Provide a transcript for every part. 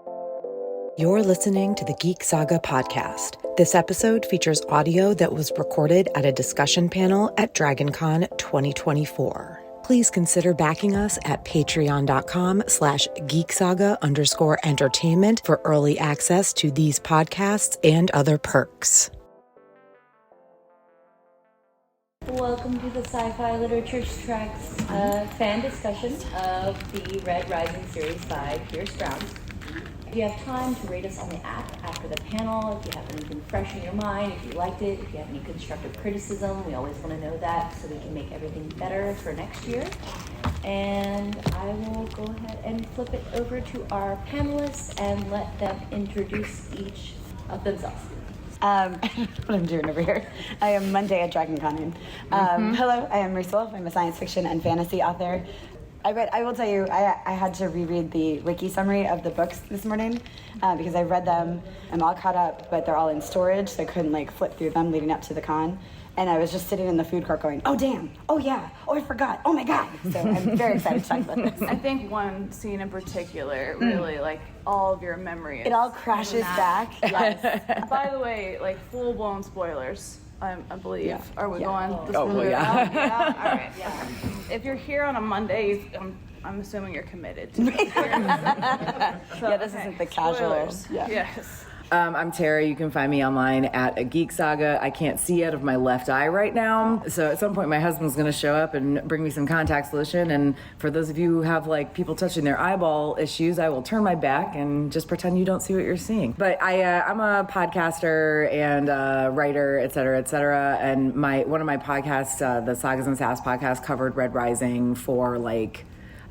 You're listening to the Geek Saga podcast. This episode features audio that was recorded at a discussion panel at DragonCon 2024. Please consider backing us at patreon.com/geeksaga_entertainment for early access to these podcasts and other perks. Welcome to the Sci-Fi Literature Tracks fan discussion of the Red Rising series by Pierce Brown. If you have time to rate us on the app after the panel, if you have anything fresh in your mind, if you liked it, if you have any constructive criticism, we always want to know that so we can make everything better for next year. And I will go ahead and flip it over to our panelists and let them introduce each of themselves. What I'm doing over here. I am Monday at DragonCon. Hello, I am Marisa Wolf. I'm a science fiction and fantasy author. I will tell you, I had to reread the wiki summary of the books this morning because I read them. I'm all caught up, but they're all in storage, so I couldn't flip through them leading up to the con. And I was just sitting in the food court going, oh, damn. Oh, yeah. Oh, I forgot. Oh, my God. So I'm very excited to talk about this. I think one scene in particular really, all of your memory. It all crashes back. Yes. By the way, full-blown spoilers, I believe. Yeah. Are we going? Oh, well, yeah. Yeah? All right. Yeah. If you're here on a Monday, I'm assuming you're committed to this. This isn't the casual. Yeah. Yes. I'm Tara. You can find me online at a Geek Saga. I can't see out of my left eye right now, so at some point my husband's going to show up and bring me some contact solution. And for those of you who have people touching their eyeball issues, I will turn my back and just pretend you don't see what you're seeing. But I'm a podcaster and a writer, et cetera, and one of my podcasts, the Sagas and Sass podcast, covered Red Rising for I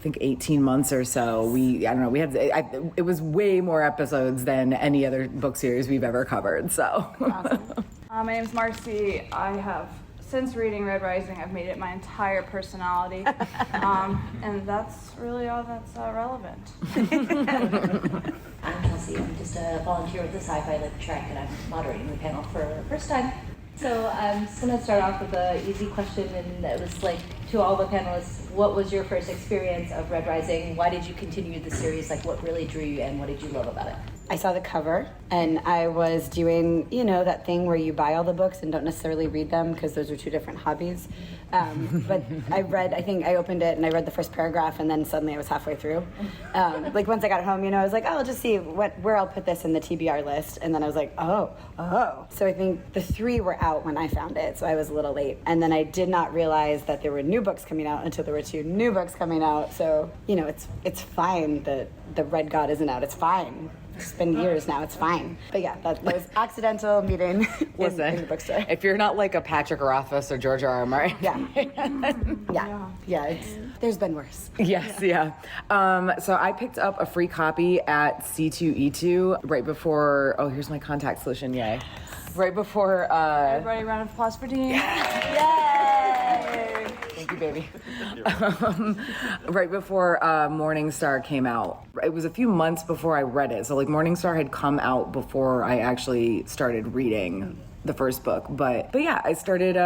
think 18 months or so. It was way more episodes than any other book series we've ever covered. So, awesome. My name's Marcie. I have, since reading Red Rising, I've made it my entire personality, and that's really all that's relevant. I'm Chelsea. I'm just a volunteer with the Sci-Fi Lit Track, and I'm moderating the panel for the first time. So I'm just going to start off with an easy question, and it was to all the panelists, what was your first experience of Red Rising? Why did you continue the series? What really drew you in? What did you love about it? I saw the cover, and I was doing, that thing where you buy all the books and don't necessarily read them because those are two different hobbies. But I opened it and I read the first paragraph, and then suddenly I was halfway through. Once I got home, I was I'll just see where I'll put this in the TBR list. And then I was oh. So I think the 3 were out when I found it, so I was a little late. And then I did not realize that there were new books coming out until there were 2 new books coming out. So, it's fine that the Red God isn't out. It's fine. It's been years now. It's fine. But yeah, that was accidental meeting in the bookstore. If you're not a Patrick Rothfuss or George R. R. Martin. Yeah. There's been worse. Yes, yeah. So I picked up a free copy at C2E2 right before. Oh, here's my contact solution. Yay! Right before. Everybody, round of applause for Dean. Yay! Thank you, baby. Right before Morningstar came out. It was a few months before I read it. So Morningstar had come out before I actually started reading the first book. But yeah, I started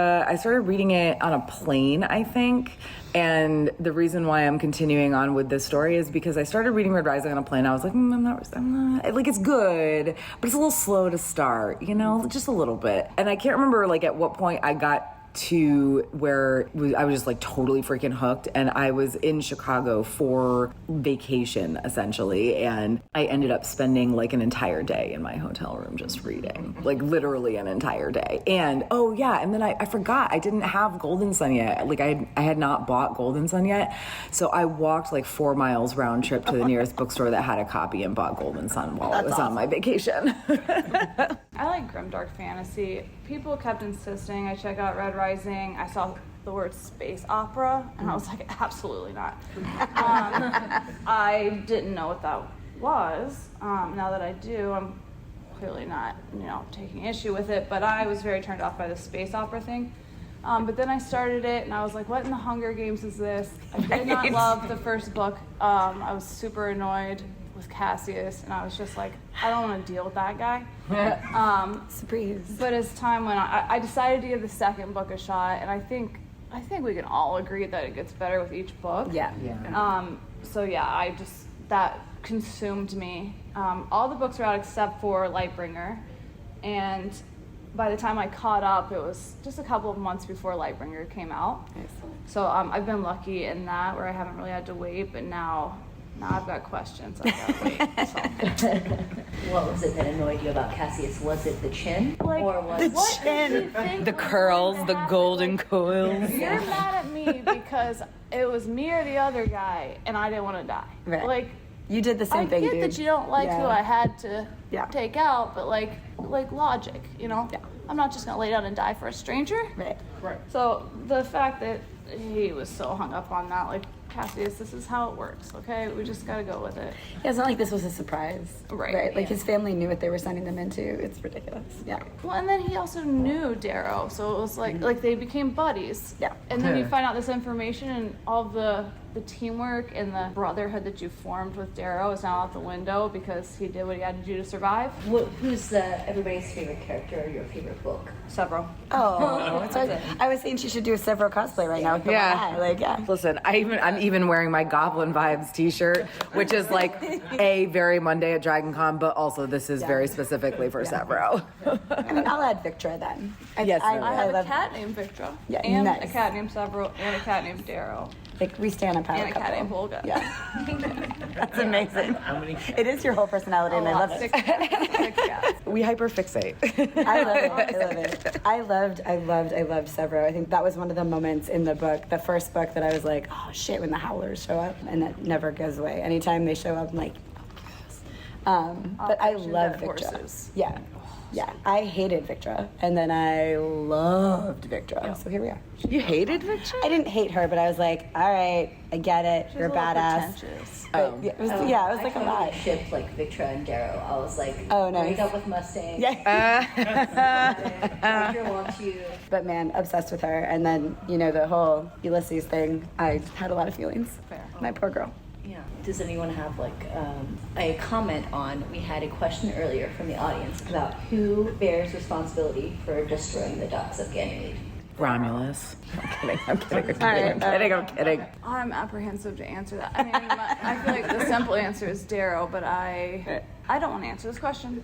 reading it on a plane, I think. And the reason why I'm continuing on with this story is because I started reading Red Rising on a plane. I was I'm not, it's good, but it's a little slow to start, just a little bit. And I can't remember at what point I got to where I was just totally freaking hooked, and I was in Chicago for vacation essentially, and I ended up spending an entire day in my hotel room just reading, literally an entire day. And and then I forgot I didn't have Golden Sun yet. I had not bought Golden Sun yet, so I walked 4 miles round trip to the nearest bookstore that had a copy and bought Golden Sun while I was on my vacation. I like grimdark fantasy. People kept insisting I check out Red Rising. I saw the word space opera, and I was absolutely not. I didn't know what that was. Now that I do, I'm clearly not, taking issue with it, but I was very turned off by the space opera thing. But then I started it, and I was what in the Hunger Games is this? I did not love the first book. I was super annoyed with Cassius, and I was just I don't want to deal with that guy. Surprise. But as time went on, I decided to give the second book a shot, and I think we can all agree that it gets better with each book. Yeah. So yeah, that consumed me. All the books were out except for Lightbringer, and by the time I caught up, it was just a couple of months before Lightbringer came out. Nice. So I've been lucky in that, where I haven't really had to wait, but now I've got questions. I've got to wait. So. What was it that annoyed you about Cassius? Was it the chin? Like, or was the what chin, did you think The was curls, going the to happen? golden Like, coils. You're mad at me because it was me or the other guy, and I didn't want to die. Right. Like, You did the same I thing, get dude. that you don't like who I had to Yeah. take out, but like logic, you know? Yeah. I'm not just gonna lay down and die for a stranger. Right. So the fact that he was so hung up on that, like, Cassius, this is how it works, okay? We just gotta go with it. Yeah, it's not like this was a surprise. Right, Like yeah. his family knew what they were sending them into. It's ridiculous. Yeah. Well, and then he also knew Darrow, so it was like they became buddies. Yeah. And then you find out this information, and all the teamwork and the brotherhood that you formed with Darrow is now out the window because he did what he had to do to survive. Who's everybody's favorite character or your favorite book? Several. Oh, it's okay. I was saying she should do a several cosplay right now with the Yeah. one eye. Like, yeah. Listen, I'm even wearing my Goblin Vibes t-shirt, which is like a very Monday at Dragon Con, but also this is very specifically for Severo. I mean, I'll add Victra then. Yes, I I have a love cat named Victra, Yeah, and nice. a cat named Several, and a cat named Darrow, Like, we stand a power and a cat couple. named Volga. Yeah. That's amazing. How many? It is your whole personality, and I love it. Six cats. We hyperfixate. I love it. I love it. I loved Severo. I think that was one of the moments in the book, the first book, that I was like, oh shit, when the Howlers show up, and that never goes away. Anytime they show up, I'm like, oh, yes. But I Operation love Dead Victra. Horses. Yeah. Yeah. I hated Victra, and then I loved Victra. So here we are. You hated Victra? I didn't hate her, but I was like, all right, I get it. You're a little badass. pretentious. But yeah, it was like a I lot. shipped like Victra and Darrow. I was like, Oh, nice. break up with Mustang. Yeah. Victra wants you. But man, obsessed with her. And then, the whole Ulysses thing, I had a lot of feelings. Fair. My poor girl. Yeah. Does anyone have a comment on? We had a question earlier from the audience about who bears responsibility for destroying the ducks of Ganymede. Romulus. I'm kidding. I'm apprehensive to answer that. I mean, I feel like the simple answer is Darrow, but I don't want to answer this question.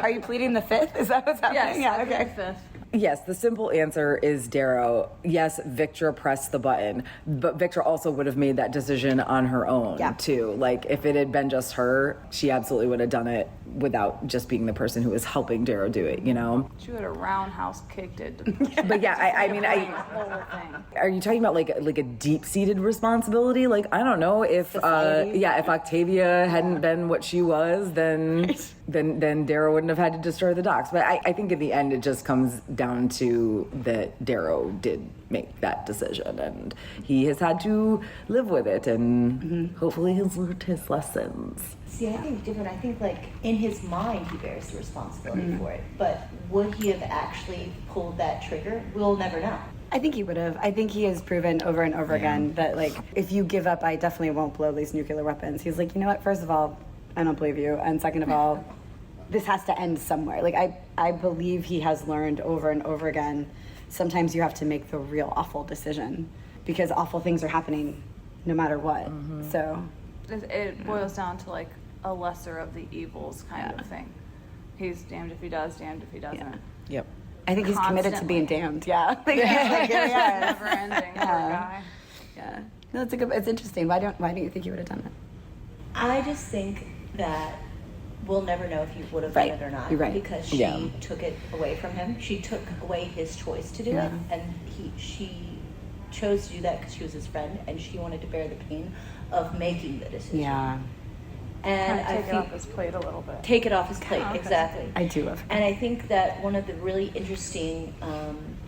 Are you pleading the fifth? Is that what's happening? Yes, Yeah, I okay. think fifth. Yes, the simple answer is Darrow. Yes, Victra pressed the button, but Victra also would have made that decision on her own, too. Like, if it had been just her, she absolutely would have done it without just being the person who was helping Darrow do it, She would have roundhouse kicked it. But yeah, I mean, The whole thing. are you talking about like a deep-seated responsibility? Like, I don't know if Society? if Octavia hadn't been what she was, then Darrow wouldn't have had to destroy the docks. But I think in the end it just comes down to that Darrow did make that decision, and he has had to live with it, and hopefully he's learned his lessons. See, I think different. I think like in his mind he bears the responsibility for it, but would he have actually pulled that trigger? We'll never know. I think he would have. I think he has proven over and over again that, like, if you give up, I definitely won't blow these nuclear weapons. He's like, you know what? First of all, I don't believe you. And second of all, this has to end somewhere. Like, I believe he has learned over and over again, sometimes you have to make the real awful decision because awful things are happening no matter what. So It boils down to like a lesser of the evils kind of thing. He's damned if he does, damned if he doesn't. Yep. I think he's committed to being damned. Yeah. Like, Never ending, poor guy. Yeah. No, it's interesting. Why don't you think he would have done it? I just think that we'll never know if he would have done it or not. You're right. Because she took it away from him. She took away his choice to do it, and she chose to do that because she was his friend, and she wanted to bear the pain of making the decision. Yeah. And Kind I of take it think off his plate a little bit. take it off his plate, Okay. exactly. I do love him. And I think that one of the really interesting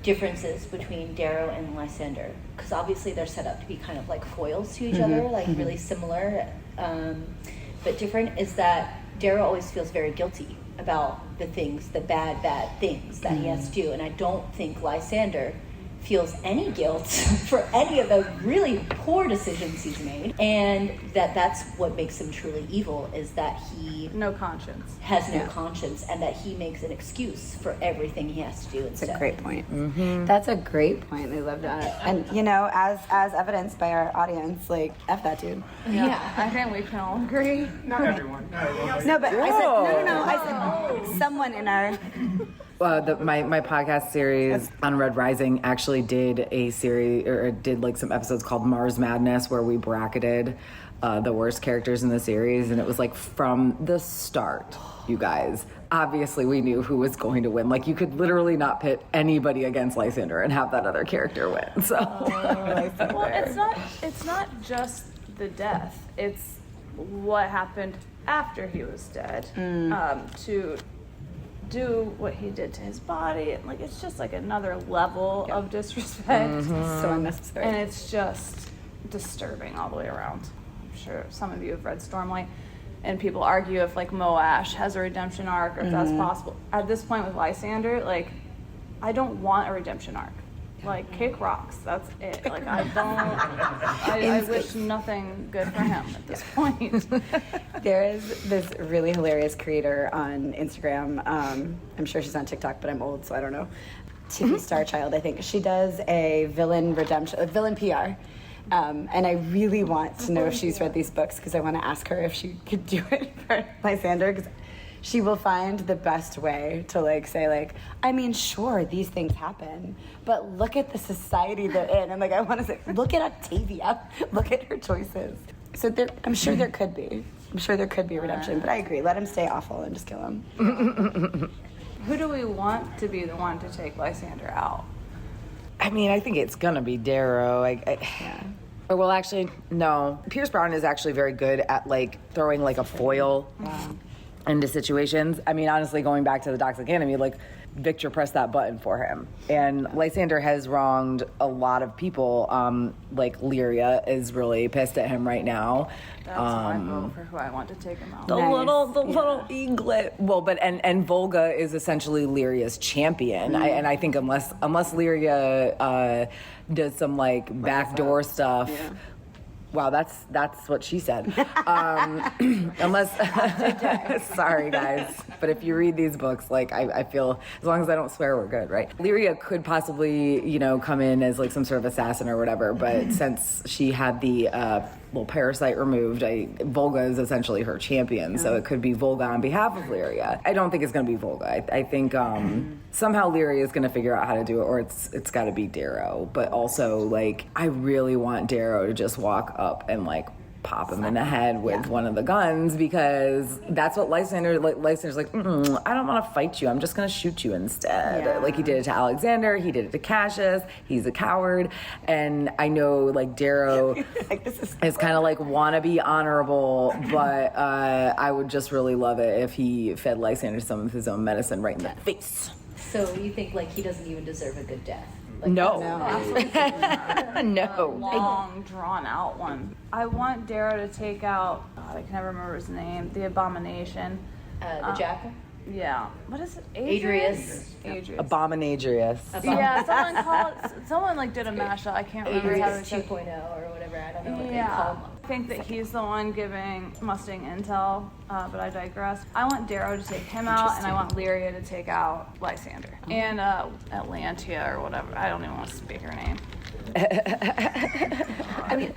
differences between Darrow and Lysander, because obviously they're set up to be kind of like foils to each other, like really similar, but different, is that Darrow always feels very guilty about the things, the bad things that he has to do. And I don't think Lysander feels any guilt for any of the really poor decisions he's made, and that's what makes him truly evil, is that he No conscience. has no conscience, and that he makes an excuse for everything he has to do instead. That's a great point. That's a great point. I love that. And you know, as evidenced by our audience, like F that dude. Yeah. I think we can all agree. Not everyone. No, but I said no. I said someone in our. My podcast series on Red Rising actually did a series, or did like some episodes called Mars Madness, where we bracketed the worst characters in the series, and it was like from the start, you guys. Obviously, we knew who was going to win. Like, you could literally not pit anybody against Lysander and have that other character win. So, Well, it's not just the death. It's what happened after he was dead. To do what he did to his body, and like it's just like another level of disrespect. So unnecessary. And it's just disturbing all the way around. I'm sure some of you have read Stormlight, and people argue if like Moash has a redemption arc or if that's possible. At this point with Lysander, like I don't want a redemption arc. Like, kick rocks, that's it. Like, I wish nothing good for him at this point. There is this really hilarious creator on Instagram. I'm sure she's on TikTok, but I'm old, so I don't know. TV Star Child, I think. She does a villain redemption, a villain PR. And I really want to know if she's read these books, because I want to ask her if she could do it for Lysander, because she will find the best way to like say like, I mean, sure, these things happen, but look at the society they're in. And like, I want to say, look at Octavia, look at her choices. So I'm sure there could be. I'm sure there could be a redemption, but I agree. Let him stay awful and just kill him. Who do we want to be the one to take Lysander out? I mean, I think it's gonna be Darrow. Or well, actually, no. Pierce Brown is actually very good at like throwing like a foil into situations. I mean, honestly, going back to the Dox Academy, like Victra pressed that button for him, and Lysander has wronged a lot of people. Like Lyria is really pissed at him right now. That's my vote for who I want to take him out. The little eaglet. Well, but and Volga is essentially Lyria's champion. I think unless Lyria does some like backdoor stuff. Yeah. Wow, that's what she said. Unless, sorry guys, but if you read these books, like I feel as long as I don't swear, we're good, right? Lyria could possibly, come in as like some sort of assassin or whatever, but since she had the little parasite removed, Volga is essentially her champion, so it could be Volga on behalf of Lyria. I don't think it's going to be Volga. I think somehow Lyria is going to figure out how to do it, or it's got to be Darrow. But also, like, I really want Darrow to just walk up and like pop him in the head with one of the guns, because that's what Lysander's like, I don't want to fight you, I'm just going to shoot you instead. Like he did it to Alexander, he did it to Cassius, he's a coward. And I know like Darrow like, is kind of like wannabe honorable, but I would just really love it if he fed Lysander some of his own medicine right in the face. So you think like he doesn't even deserve a good death? Like, no. No. Long, drawn out one. I want Darrow to take out, I can never remember his name, the Abomination. The Jackal? Yeah. What is it? Adrius. Abominadrius. Yeah, someone like did a mashup. I can't remember how Adrius 2.0 or whatever. I don't know what they Yeah. call him. I think that he's the one giving Mustang intel, but I digress. I want Darrow to take him out, and I want Lyria to take out Lysander. And Atlantia or whatever. I don't even want to speak her name. I mean,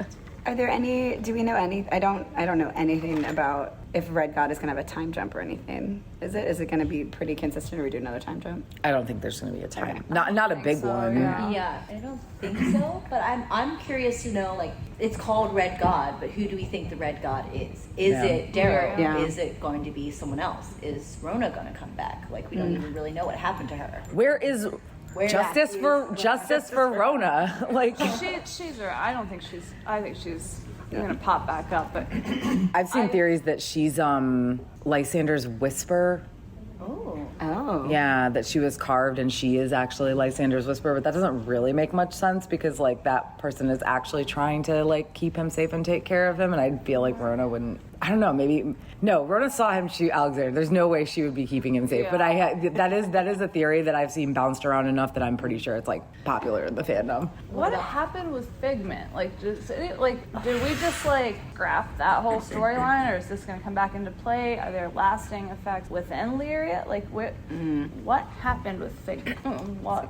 are there any? Do we know any? I don't know anything about if Red God is going to have a time jump or anything. Is it going to be pretty consistent, or we do another time jump? I don't think there's going to be a time. Not a big one. Yeah, I don't think so. But I'm curious to know, like, it's called Red God, but who do we think the Red God is? Is it Darrow? Yeah. Is it going to be someone else? Is Rona going to come back? Like, we don't even really know what happened to her. Where is justice for Rona? Like She's I think she's gonna pop back up, but I've seen theories that she's Lysander's whisper. Oh. Yeah, that she was carved and she is actually Lysander's whisper, but that doesn't really make much sense because like that person is actually trying to like keep him safe and take care of him, and I feel like Rona wouldn't. I don't know, maybe no. Rhoda saw him shoot Alexander. There's no way she would be keeping him safe. Yeah. But that is a theory that I've seen bounced around enough that I'm pretty sure it's like popular in the fandom. What happened with Figment? Like, did we just like scrap that whole storyline, or is this going to come back into play? Are there lasting effects within Lyria? Like, what happened with Figment?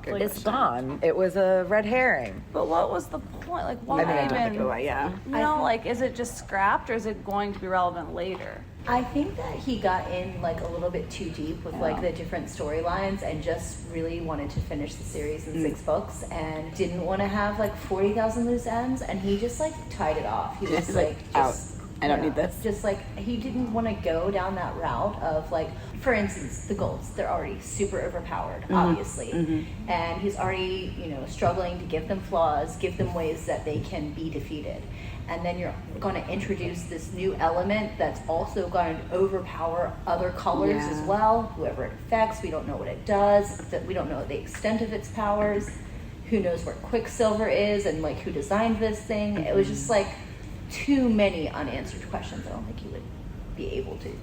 It's gone. It was a red herring. But what was the point? Like, why even? Like, is it just scrapped, or is it going to be relevant later? I think that he got in like a little bit too deep with like the different storylines and just really wanted to finish the series in 6 books and didn't want to have like 40,000 loose ends, and he just like tied it off. He was like out. I don't need this. Just like he didn't want to go down that route of like, for instance, the Golds. They're already super overpowered, obviously, and he's already struggling to give them flaws, give them ways that they can be defeated. And then you're going to introduce this new element that's also going to overpower other colors as well. Whoever it affects, we don't know what it does. We don't know the extent of its powers. Who knows where Quicksilver is and like who designed this thing? It was just like too many unanswered questions. I don't think he would be able to.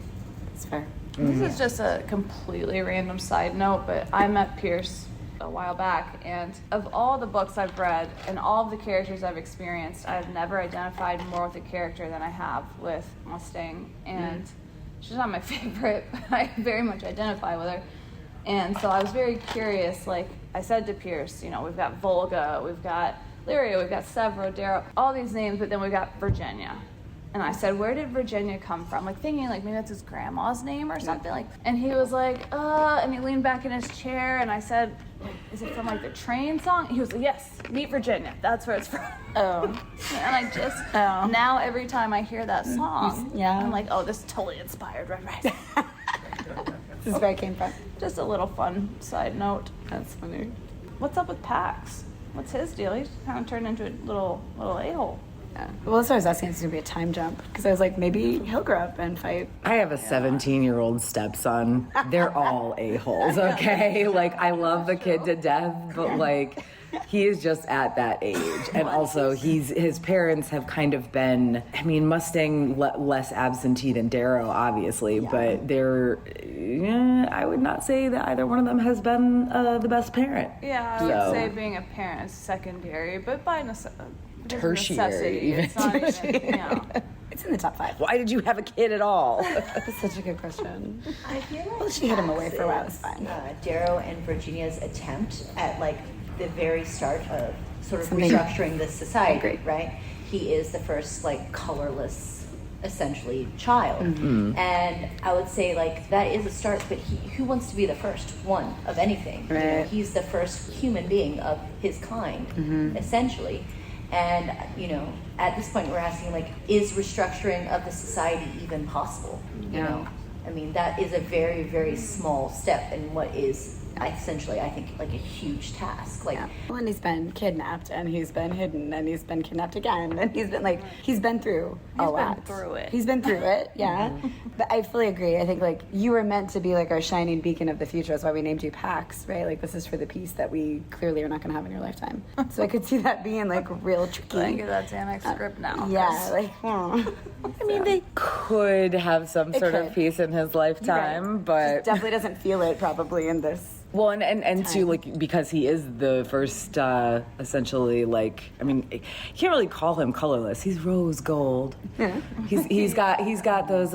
That's fair. This is just a completely random side note, but I met Pierce a while back, and of all the books I've read and all of the characters I've experienced, I've never identified more with a character than I have with Mustang, and she's not my favorite, but I very much identify with her. And so I was very curious. Like I said to Pierce, we've got Volga, we've got Lyria, we've got Severo, Darrow, all these names, but then we've got Virginia. And I said, where did Virginia come from? Like thinking like maybe that's his grandma's name or something. Like, and he was like, and he leaned back in his chair, and I said, is it from like the train song? He was like, yes, Meet Virginia. That's where it's from. Oh. And I just, now every time I hear that song, Yeah. I'm like, oh, this totally inspired Red Rising. This is where it came from. Just a little fun side note. That's funny. What's up with Pax? What's his deal? He's kind of turned into a little a-hole. Yeah. Well, that's what I was asking. It's going to be a time jump. Because I was like, maybe he'll grow up and fight. I have a 17-year-old stepson. They're all a-holes, okay? Like, I love the kid to death, but like, he is just at that age. And also, his parents have kind of been, I mean, Mustang less absentee than Darrow, obviously, but I would not say that either one of them has been the best parent. Yeah, I would say being a parent is secondary, but by tertiary, even. It's not even, It's in the top 5. Why did you have a kid at all? That's such a good question. I feel like Well, she hid him away for a while. It's fine. Darrow and Virginia's attempt at like the very start of sort of restructuring this society, right? He is the first like colorless, essentially, child, and I would say like that is a start. But who wants to be the first one of anything? Right. He's the first human being of his kind, essentially. And, at this point we're asking, like, is restructuring of the society even possible? You know? I mean, that is a very, very small step in what is essentially, I think, like a huge task. Like, Well, and he's been kidnapped, and he's been hidden, and he's been kidnapped again, and he's been through a lot. He's been through it, yeah. But I fully agree. I think, like, you were meant to be, like, our shining beacon of the future. That's why we named you Pax, right? Like, this is for the peace that we clearly are not going to have in your lifetime. So I could see that being, like, real tricky. I think that's Annex script now. Yeah, like, I mean, they could have some sort of peace in his lifetime, but Just definitely doesn't feel it probably in this. Well, and too, like, because he is the first, essentially, like, I mean, you can't really call him colorless. He's rose gold. Yeah. He's got those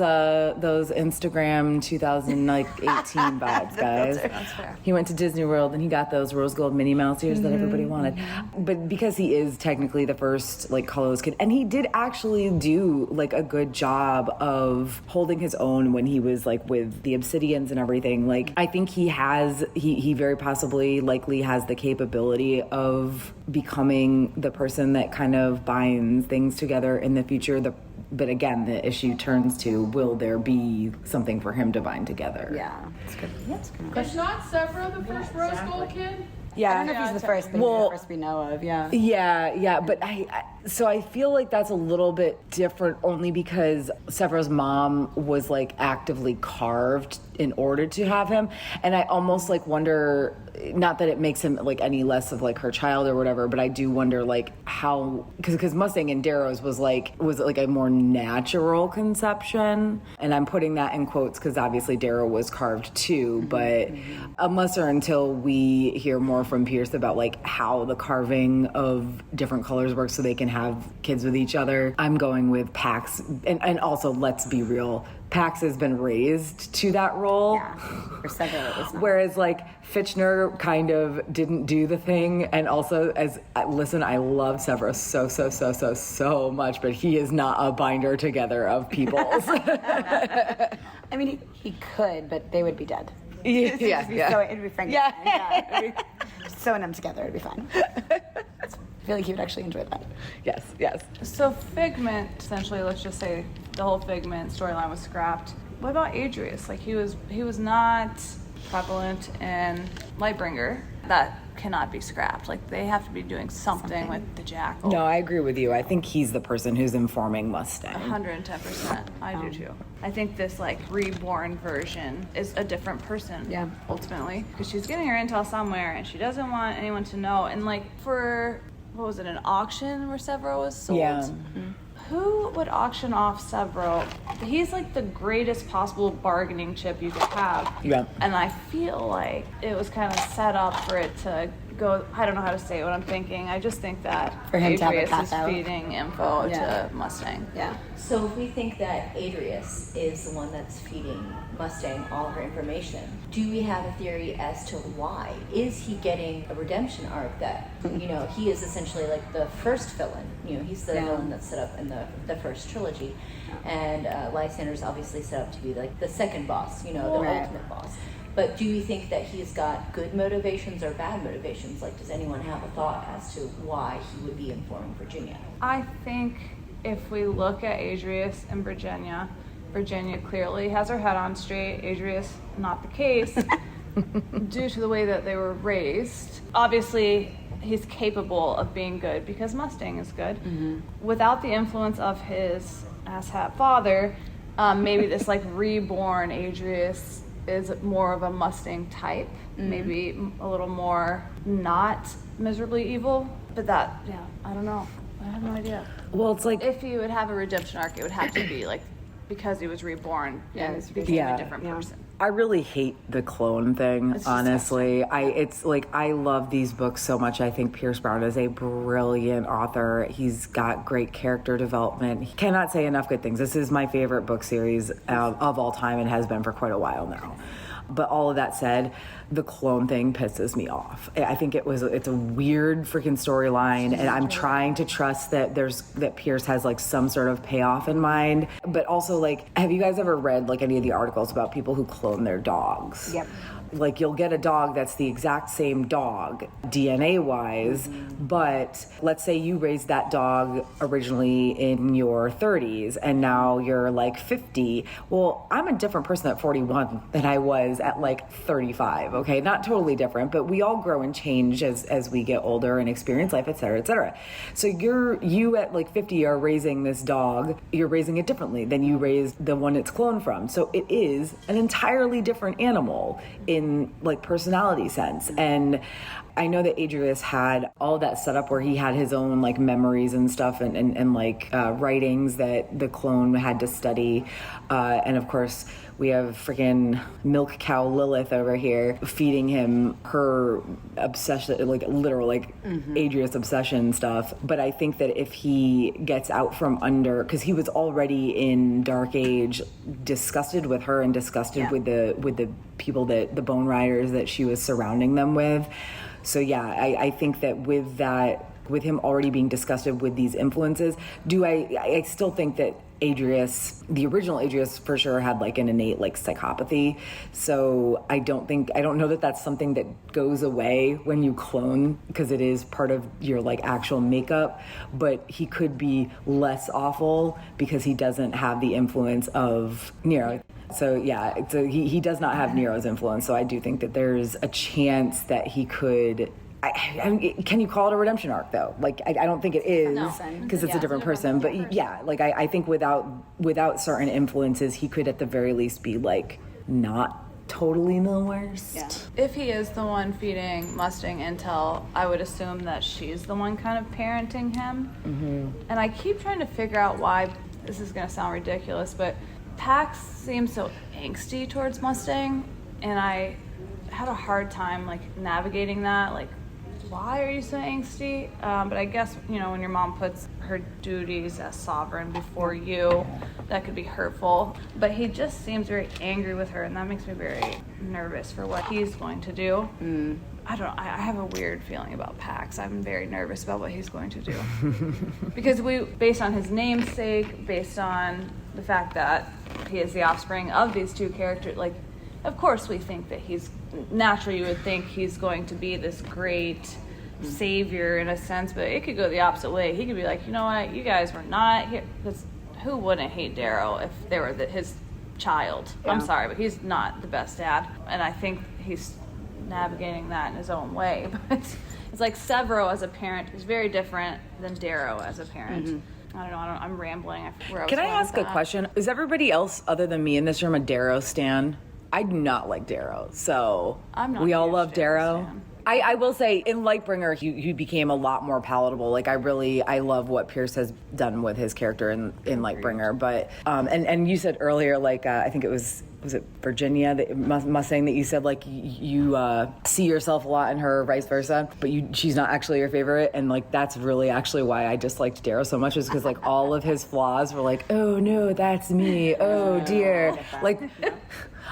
Instagram 2018 vibes, guys. That's fair. He went to Disney World and he got those rose gold Minnie Mouse ears that everybody wanted. But because he is technically the first, like, colorless kid, and he did actually do, like, a good job of holding his own when he was, like, with the Obsidians and everything. Like, I think he very possibly likely has the capability of becoming the person that kind of binds things together in the future. But again, the issue turns to, will there be something for him to bind together? Yeah, it's good. Yeah, it's good. Is not Severo the first Rose Gold kid? Yeah. I don't know if he's the first, but he's the first we know of, yeah. Yeah, but So I feel like that's a little bit different only because Severa's mom was like actively carved in order to have him. And I almost like wonder, not that it makes him like any less of like her child or whatever, but I do wonder like how, because Mustang and Darouse was like a more natural conception. And I'm putting that in quotes because obviously Darouse was carved too, but unless or until we hear more from Pierce about like how the carving of different colors works so they can have kids with each other, I'm going with Pax. And also, let's be real, Pax has been raised to that role. Yeah. For several, it's not. Whereas like Fitchner kind of didn't do the thing. And also listen, I love Severus so much, but he is not a binder together of peoples. I mean, he could, but they would be dead. Yeah. So it'd be Frankenstein. Yeah. Sewing them together, it'd be fine. I feel like he would actually enjoy that. Yes. So Figment, essentially, let's just say the whole Figment storyline was scrapped. What about Adrius? Like he was not prevalent in Lightbringer. That cannot be scrapped. Like they have to be doing something with the Jackal. No, I agree with you. I think he's the person who's informing Mustang. 110%. I do too. I think this like reborn version is a different person. Yeah. Ultimately, because she's getting her intel somewhere, and she doesn't want anyone to know. And like for what was it, an auction where Severo was sold? Yeah. Mm-hmm. Who would auction off Severo? He's like the greatest possible bargaining chip you could have. Yeah. And I feel like it was kind of set up for it to go. I don't know how to say what I'm thinking. I just think that For him to have a Adrius path is out. feeding info Yeah. to Mustang. Yeah. So if we think that Adrius is the one that's feeding Mustang all her information, do we have a theory as to why? Is he getting a redemption arc that, he is essentially like the first villain. He's the villain that's set up in the first trilogy. And Lysander's obviously set up to be like the second boss, the ultimate boss. But do you think that he's got good motivations or bad motivations? Like, does anyone have a thought as to why he would be informing Virginia? I think if we look at Adrius and Virginia clearly has her head on straight. Adrius, not the case, due to the way that they were raised. Obviously, he's capable of being good because Mustang is good. Mm-hmm. Without the influence of his asshat father, maybe this like reborn Adrius is more of a Mustang type, maybe a little more not miserably evil. But I don't know. I have no idea. Well, it's like If he would have a redemption arc, it would have to be like because he was reborn and became a different person. I really hate the clone thing, honestly. I love these books so much. I think Pierce Brown is a brilliant author. He's got great character development. He cannot say enough good things. This is my favorite book series of all time and has been for quite a while now. But all of that said, the clone thing pisses me off. I think it's a weird freaking storyline, and I'm trying to trust that Pierce has like some sort of payoff in mind. But also, like, have you guys ever read like any of the articles about people who clone their dogs? Yep. Like, you'll get a dog that's the exact same dog DNA wise, but let's say you raised that dog originally in your 30s and now you're like 50. Well, I'm a different person at 41 than I was at like 35. Okay, not totally different, but we all grow and change as we get older and experience life, et cetera, et cetera. So you at like 50 are raising this dog, you're raising it differently than you raised the one it's cloned from. So it is an entirely different animal in like personality sense. And I know that Adrius had all that set up where he had his own like memories and stuff and like writings that the clone had to study. And of course we have freaking milk cow Lilith over here feeding him her obsession, like literal like Adrius obsession stuff. But I think that if he gets out from under, because he was already in Dark Age disgusted with her and disgusted with the people that the Bone Riders that she was surrounding them with. So yeah, I think that with him already being disgusted with these influences, I still think that Adrius, the original Adrius for sure had like an innate like psychopathy. So I don't know that that's something that goes away when you clone, because it is part of your like actual makeup, but he could be less awful because he doesn't have the influence of Nero. So yeah, he does not have Nero's influence. So I do think that there's a chance that he could can you call it a redemption arc though? Like, I don't think it is because it's a different person. But yeah, like I think without certain influences, he could at the very least be like not totally the worst. Yeah. If he is the one feeding Mustang intel, I would assume that she's the one kind of parenting him. Mm-hmm. And I keep trying to figure out why. This is going to sound ridiculous, but Pax seems so angsty towards Mustang, and I had a hard time like navigating that. Like, why are you so angsty? But I guess, you know, when your mom puts her duties as sovereign before you, that could be hurtful. But he just seems very angry with her, and that makes me very nervous for what he's going to do. I don't know. I have a weird feeling about Pax. I'm very nervous about what he's going to do. Because based on his namesake, based on the fact that he is the offspring of these two characters, like, of course we think that naturally you would think he's going to be this great savior in a sense, but it could go the opposite way. He could be like, you know what, you guys were not here, because who wouldn't hate Darrow if they were his child? Yeah. I'm sorry, but he's not the best dad, and I think he's navigating that in his own way. But it's like Severo as a parent is very different than Darrow as a parent. Mm-hmm. I don't know. I'm rambling. Can I ask a question? Is everybody else other than me in this room a Darrow stan? I do not like Darrow, so we all love Darrow. I will say in Lightbringer he became a lot more palatable. Like I love what Pierce has done with his character in Lightbringer. But and you said earlier, like I think it was it Virginia that Mustang that you said like you see yourself a lot in her, vice versa, but she's not actually your favorite, and like that's really actually why I disliked Darrow so much, is because like all of his flaws were like, oh no, that's me, oh dear, like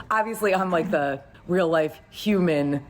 obviously I'm like the real life human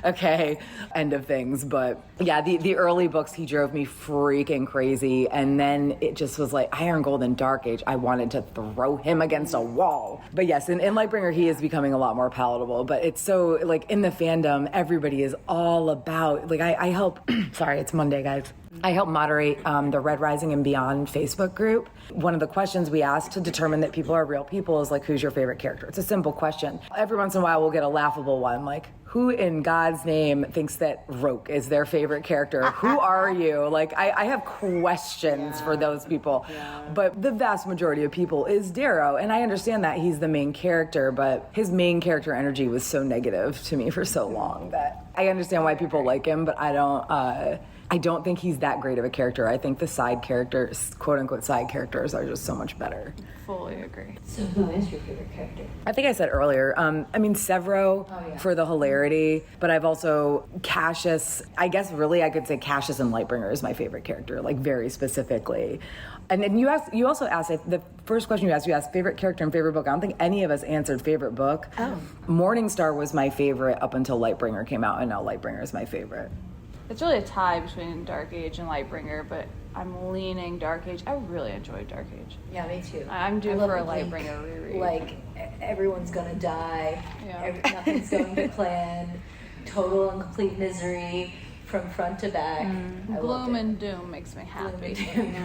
okay end of things, but yeah, the early books he drove me freaking crazy, and then it just was like Iron Gold and Dark Age, I wanted to throw him against a wall. But yes, in Lightbringer he is becoming a lot more palatable, but it's so like in the fandom everybody is all about like I help sorry, it's Monday guys, I help moderate the Red Rising and Beyond Facebook group. One of the questions we ask to determine that people are real people is like, who's your favorite character? It's a simple question. Every once in a while we'll get a laughable one, like, who in God's name thinks that Roke is their favorite character? Who are you? Like, I have questions for those people. Yeah. But the vast majority of people is Darrow, and I understand that he's the main character, but his main character energy was so negative to me for so long that I understand why people like him, but I don't think he's that great of a character. I think the side characters, quote-unquote side characters, are just so much better. Fully agree. So who is your favorite character? I think I said earlier, I mean, Severo for the hilarity, but I've also, Cassius, I guess really I could say Cassius in Lightbringer is my favorite character, like very specifically. And then you also asked, the first question you asked favorite character and favorite book. I don't think any of us answered favorite book. Oh. Morningstar was my favorite up until Lightbringer came out, and now Lightbringer is my favorite. It's really a tie between Dark Age and Lightbringer, but I'm leaning Dark Age. I really enjoyed Dark Age. Yeah, me too. I'm due for a Lightbringer reread. Like, everyone's gonna die. Yeah. Nothing's going to plan. Total and complete misery from front to back. Gloom and doom makes me happy.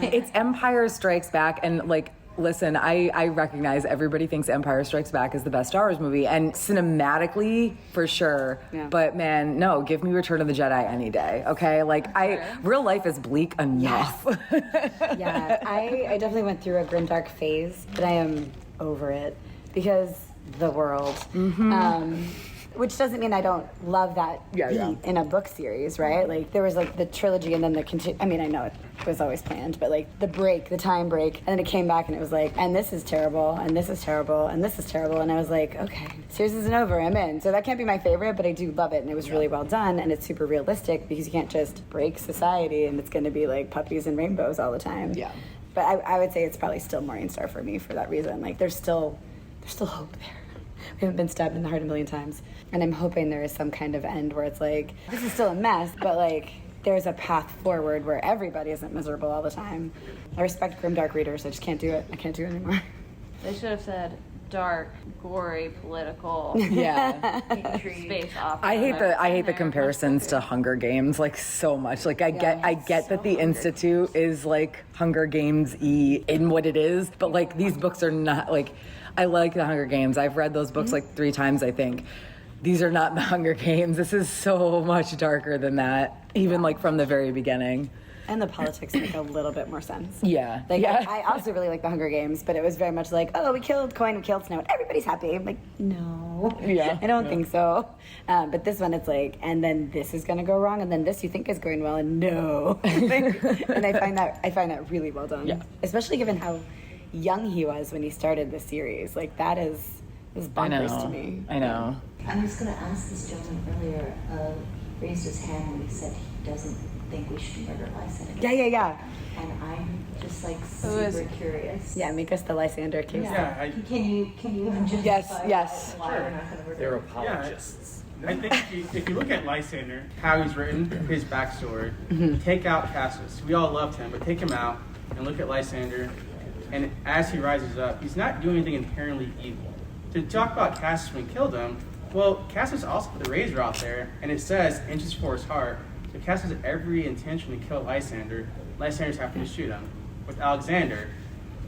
It's Empire Strikes Back, and like, listen, I recognize everybody thinks Empire Strikes Back is the best Star Wars movie, and cinematically, for sure. Yeah. But man, no, give me Return of the Jedi any day, okay? Like, real life is bleak enough. Yes. Yeah, I definitely went through a grimdark phase, but I am over it because the world. Mm-hmm. Which doesn't mean I don't love that beat in a book series, right? Like, there was, like, the trilogy and then the I mean, I know it was always planned, but, like, the time break, and then it came back and it was like, and this is terrible, and this is terrible, and this is terrible, and I was like, okay, series isn't over, I'm in. So that can't be my favorite, but I do love it, and it was really well done, and it's super realistic because you can't just break society and it's going to be, like, puppies and rainbows all the time. Yeah. But I would say it's probably still Morningstar for me for that reason. Like, there's still hope there. We haven't been stabbed in the heart a million times. And I'm hoping there is some kind of end where it's like, this is still a mess, but like, there's a path forward where everybody isn't miserable all the time. I respect grimdark readers. I just can't do it. I can't do it anymore. They should have said dark, gory, political, space opera. I hate the comparisons to Hunger Games like so much. Like I get that the Institute is like Hunger Games-y in what it is, but like these books are not like. I like the Hunger Games. I've read those books like 3 times, I think. these are not the Hunger Games. This is so much darker than that, even like from the very beginning. And the politics make a little bit more sense. Yeah. Like, yeah. I also really like the Hunger Games, but it was very much like, oh, we killed Coin, we killed Snow, and everybody's happy. I'm like, no. Yeah. I don't think so. But this one, it's like, and then this is going to go wrong, and then this you think is going well, and no. And I find that really well done. Yeah. Especially given how young he was when he started the series. Like, that is bonkers to me. I know. I was going to ask this gentleman earlier, raised his hand when he said he doesn't think we should murder Lysander. Yeah. And I'm just like super curious. Yeah, make us the Lysander case. Yeah. Can you just Yes. why we're not going to murder They're him? apologists. I think if you look at Lysander, how he's written, his backstory, take out Cassius. We all loved him, but take him out and look at Lysander. And as he rises up, he's not doing anything inherently evil. To talk about Cassius when he killed him, well, Cassius also put the razor out there, and it says, inches for his heart. So Cassius has every intention to kill Lysander. Lysander's having to shoot him. With Alexander,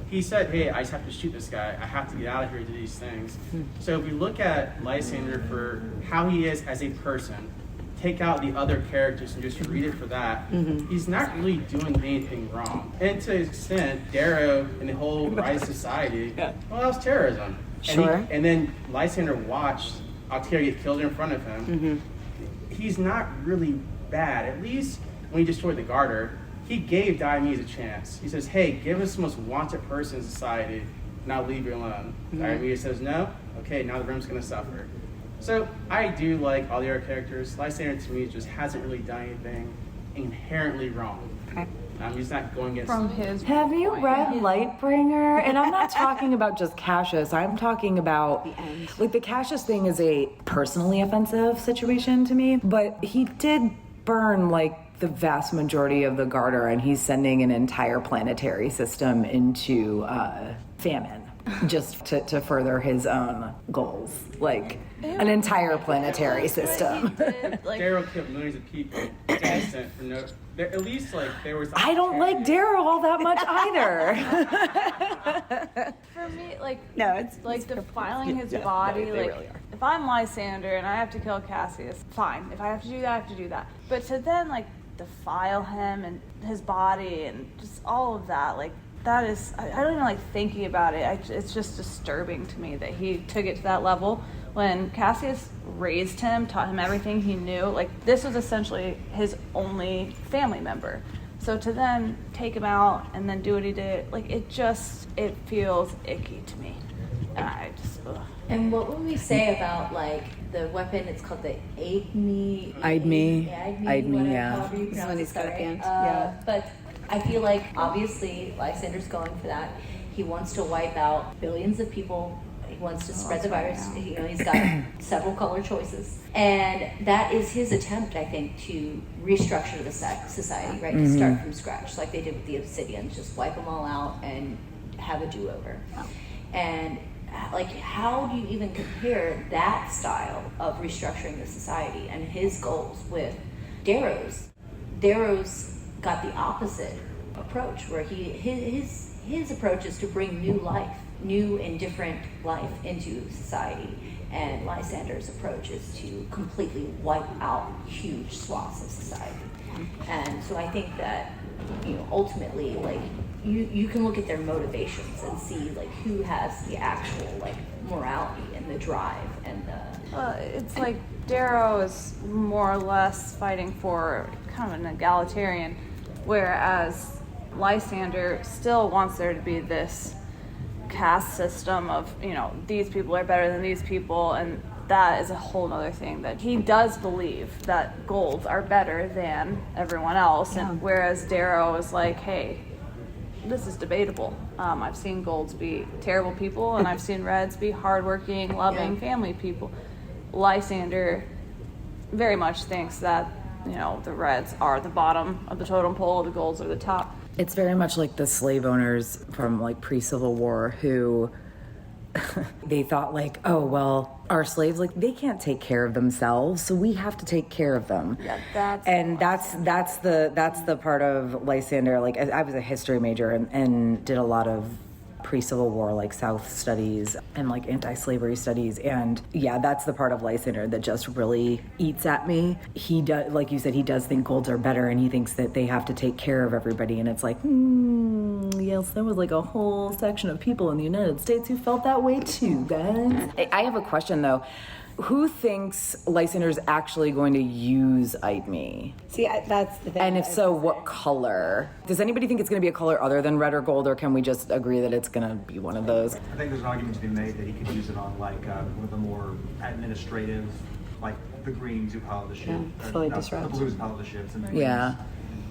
he said, hey, I just have to shoot this guy. I have to get out of here to do these things. So if we look at Lysander for how he is as a person, take out the other characters and just read it for that, he's not really doing anything wrong. And to an extent, Darrow and the whole Rise Society, well, that was terrorism. Sure. And then Lysander watched Octavia get killed in front of him. He's not really bad. At least when he destroyed the Garter, he gave Diomedes a chance. He says, hey, give us the most wanted person in society, and I'll leave you alone. Diomedes says no. Okay, now the room's going to suffer. So I do like all the other characters. Lysander to me just hasn't really done anything inherently wrong. Okay. He's not going against From his Have you point. read Lightbringer? And I'm not talking about just Cassius. I'm talking about The end. like the Cassius thing is a personally offensive situation to me, but he did burn like the vast majority of the Garter, and he's sending an entire planetary system into famine just to further his own goals. Like an entire planetary system. Darrow killed millions of people. Innocent for no. At least like there was. I don't like Darrow all that much either. For me, like, No, it's like defiling his yeah, body. they Like, really are. if I'm Lysander and I have to kill Cassius, fine. If I have to do that, I have to do that. But to then like defile him and his body and just all of that, like that is, I don't even like thinking about it. It's just disturbing to me that he took it to that level when Cassius raised him, taught him everything he knew. Like this was essentially his only family member. So to then take him out and then do what he did, like it feels icky to me. And I just, ugh. And what would we say about like the weapon? It's called the Aidme, yeah. however you This pronounce one it, he's got sorry. at the end. Yeah. But I feel like obviously Lysander's going for that. He wants to wipe out billions of people. He wants to spread the virus. You know, he's got several color choices, and that is his attempt, I think, to restructure the society, right? To start from scratch, like they did with the Obsidians, just wipe them all out and have a do-over. And like, how do you even compare that style of restructuring the society and his goals with Darrow's? Darrow's got the opposite approach, where his approach is to bring new and different life into society, and Lysander's approach is to completely wipe out huge swaths of society. And so I think that, you know, ultimately, like, you can look at their motivations and see like who has the actual like morality and the drive and the It's like Darrow is more or less fighting for kind of an egalitarian, whereas Lysander still wants there to be this caste system of, you know, these people are better than these people, and that is a whole other thing, that he does believe that golds are better than everyone else. And whereas Darrow is like, hey, this is debatable. I've seen golds be terrible people, and I've seen reds be hardworking, loving family people. Lysander very much thinks that, you know, the reds are the bottom of the totem pole, the golds are the top. It's very much like the slave owners from like pre-Civil War who they thought like, oh, well, our slaves, like they can't take care of themselves, so we have to take care of them. Yeah, that's the part of Lysander. Like I was a history major and did a lot of pre-Civil War, like South studies and like anti-slavery studies. And yeah, that's the part of Lysander that just really eats at me. He does, like you said, he does think golds are better, and he thinks that they have to take care of everybody. And it's like, yes, there was like a whole section of people in the United States who felt that way too, guys. I have a question though. Who thinks Lysander's actually going to use Idme? See, that's the thing. And if so, what color? Does anybody think it's going to be a color other than red or gold, or can we just agree that it's going to be one of those? I think there's an argument to be made that he could use it on like one of the more administrative, like the greens who pilot the ship, fully the disrupt. blues who pilot the ships, and the Yeah.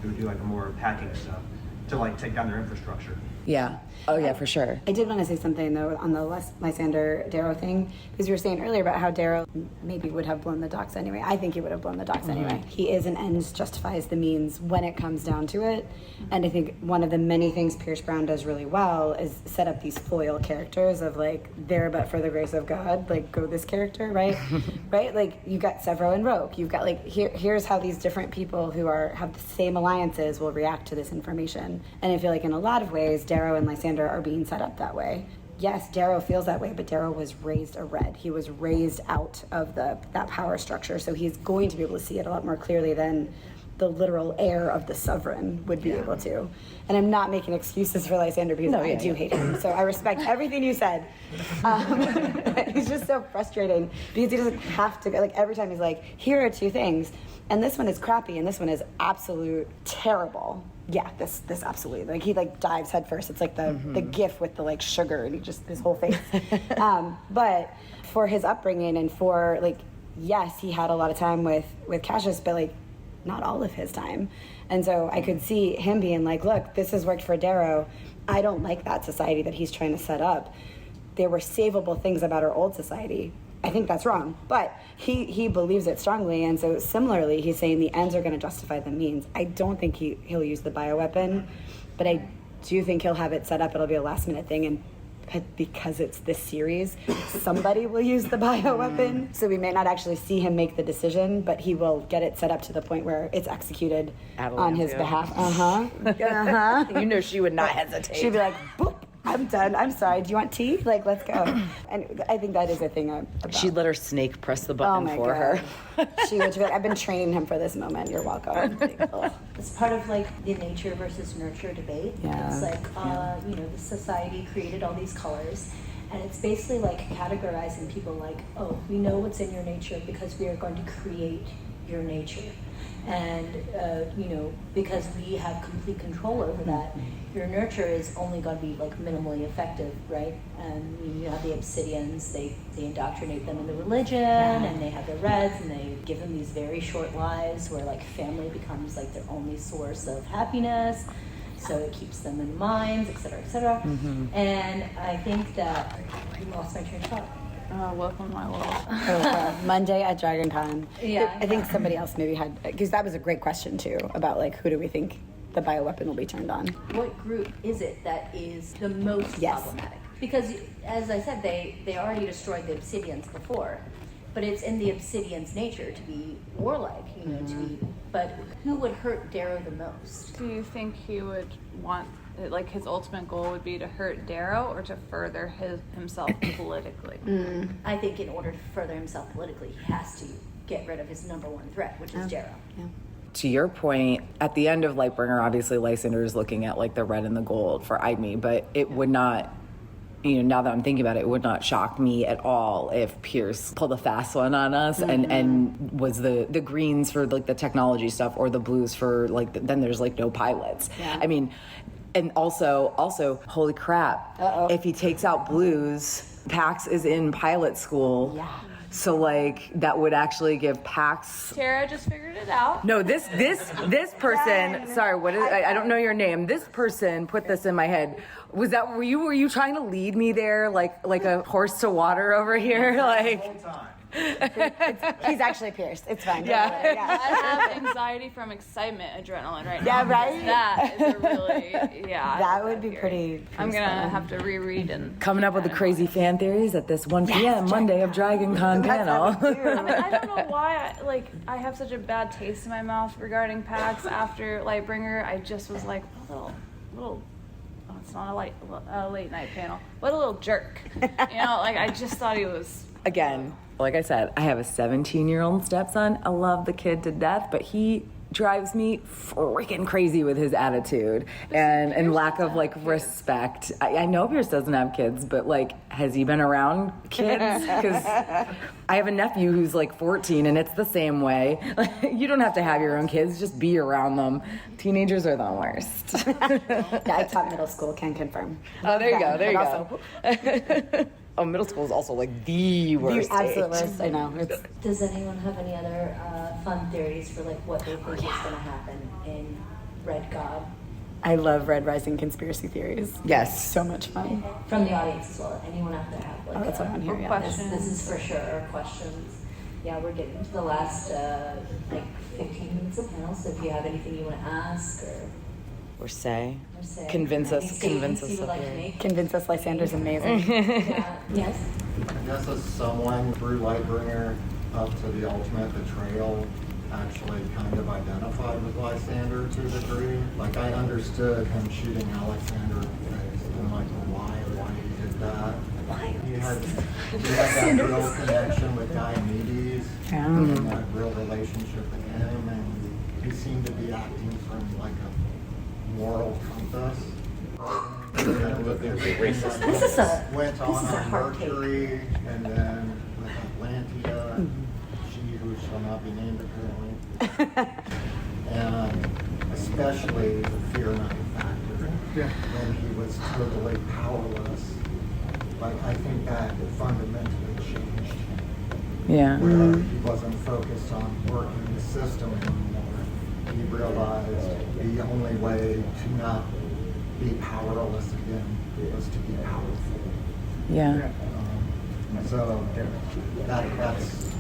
greens who do like the more packing stuff to like take down their infrastructure. Yeah. Oh, yeah, for sure. I did want to say something, though, on the Lysander Darrow thing, because you were saying earlier about how Darrow maybe would have blown the docks anyway. I think he would have blown the docks anyway. He is an ends justifies the means when it comes down to it. And I think one of the many things Pierce Brown does really well is set up these foil characters of, like, there but for the grace of God, like, go this character, right? Right? Like, you've got Severo and Rogue. You've got, like, here's how these different people who have the same alliances will react to this information. And I feel like in a lot of ways, Darrow and Lysander are being set up that way. Yes, Darrow feels that way, but Darrow was raised a red. He was raised out of that power structure, so he's going to be able to see it a lot more clearly than the literal heir of the sovereign would be able to. And I'm not making excuses for Lysander because I do hate him. So I respect everything you said. He's just so frustrating because he doesn't have to go. Like every time he's like, here are two things, and this one is crappy, and this one is absolute terrible. Yeah, this absolutely, like he like dives head first. It's like the gif with the like sugar and he just his whole face. But for his upbringing and for like, yes, he had a lot of time with Cassius, but like not all of his time. And so I could see him being like, look, this has worked for Darrow. I don't like that society that he's trying to set up. There were savable things about our old society. I think that's wrong, but he believes it strongly, and so similarly, he's saying the ends are going to justify the means. I don't think he'll use the bioweapon, but I do think he'll have it set up. It'll be a last-minute thing, and because it's this series, somebody will use the bioweapon, so we may not actually see him make the decision, but he will get it set up to the point where it's executed on his behalf. You know she would not hesitate. She'd be like, boop. I'm done. I'm sorry. Do you want tea? Like, let's go. And I think that is a thing about. She'd let her snake press the button for her. She would. I've been training him for this moment. You're welcome. It's part of like the nature versus nurture debate. Yeah. It's like, the society created all these colors, and it's basically like categorizing people like, oh, we know what's in your nature because we are going to create your nature. And, because we have complete control over that, your nurture is only going to be like minimally effective, right? And you have the Obsidians, they indoctrinate them in the religion, and they have the Reds, and they give them these very short lives where like family becomes like their only source of happiness. So it keeps them in minds, et cetera, et cetera. And I think that I lost my train of thought. Welcome to my world. Monday at Dragon Con. Yeah. I think somebody else maybe had, because that was a great question too, about like who do we think the bioweapon will be turned on. What group is it that is the most problematic? Because, as I said, they already destroyed the Obsidians before, but it's in the Obsidian's nature to be warlike, to be. But who would hurt Darrow the most? Do you think he would want, like, his ultimate goal would be to hurt Darrow or to further himself politically? I think in order to further himself politically, he has to get rid of his number one threat, which is Darrow. Yeah. To your point, at the end of Lightbringer, obviously Lysander is looking at like the red and the gold for Idme, but it would not, now that I'm thinking about it, it would not shock me at all if Pierce pulled a fast one on us and was the greens for like the technology stuff or the blues for like, then there's like no pilots. Yeah. I mean, and also, holy crap, if he takes out blues, Pax is in pilot school. Yeah. So like that would actually give Pax. Tara just figured it out. No, this person. Sorry, what is? I don't know your name. This person put this in my head. Was that were you trying to lead me there like a horse to water over here? Like. The whole time. He's actually Pierce. It's fine. Yeah. I have anxiety from excitement, adrenaline right now. Yeah, right? That is a really, That would be pretty I'm going to fun. have to reread and... Coming up with the crazy fan theories at this 1 p.m. Monday of Dragon Con panel. I don't know why, I have such a bad taste in my mouth regarding Pax after Lightbringer. I just was like, a little it's not a late night panel. What a little jerk. Like I just thought he was. Again, like I said, I have a 17-year-old stepson. I love the kid to death, but he drives me freaking crazy with his attitude and lack of like respect. I know Pierce doesn't have kids, but like, has he been around kids? Because I have a nephew who's like 14 and it's the same way. You don't have to have your own kids, just be around them. Teenagers are the worst. Yeah, I taught middle school, can confirm. Oh, there you go, there you But go. Oh, middle school is also like the worst absolute age. worst, I know. Does anyone have any other fun theories for like what they think is going to happen in Red God? I love Red Rising conspiracy theories. Yes. So much fun. From the audience as well. Anyone out there have like That's what I'm here, yeah. this is for sure questions. Yeah, we're getting to the last like 15 minutes of panel, so if you have anything you want to ask Or say. convince us us you would like to of make. Convince us Lysander's amazing. Yeah. Yes. I guess as someone through Lightbringer up to the ultimate betrayal actually kind of identified with Lysander to a degree. Like I understood him shooting Alexander in the face and like why he did that. He had that real connection with Diomedes and that real relationship with him, and he seemed to be acting from like a moral compass. This Went is on a hard Mercury, and then with Atlantia, she who shall not be named apparently, and especially the Fear Night factor, when he was totally powerless. Like I think that fundamentally changed him. Yeah. Where he wasn't focused on working the system anymore. He realized the only way to not be powerless again was to be powerful. Yeah. So that's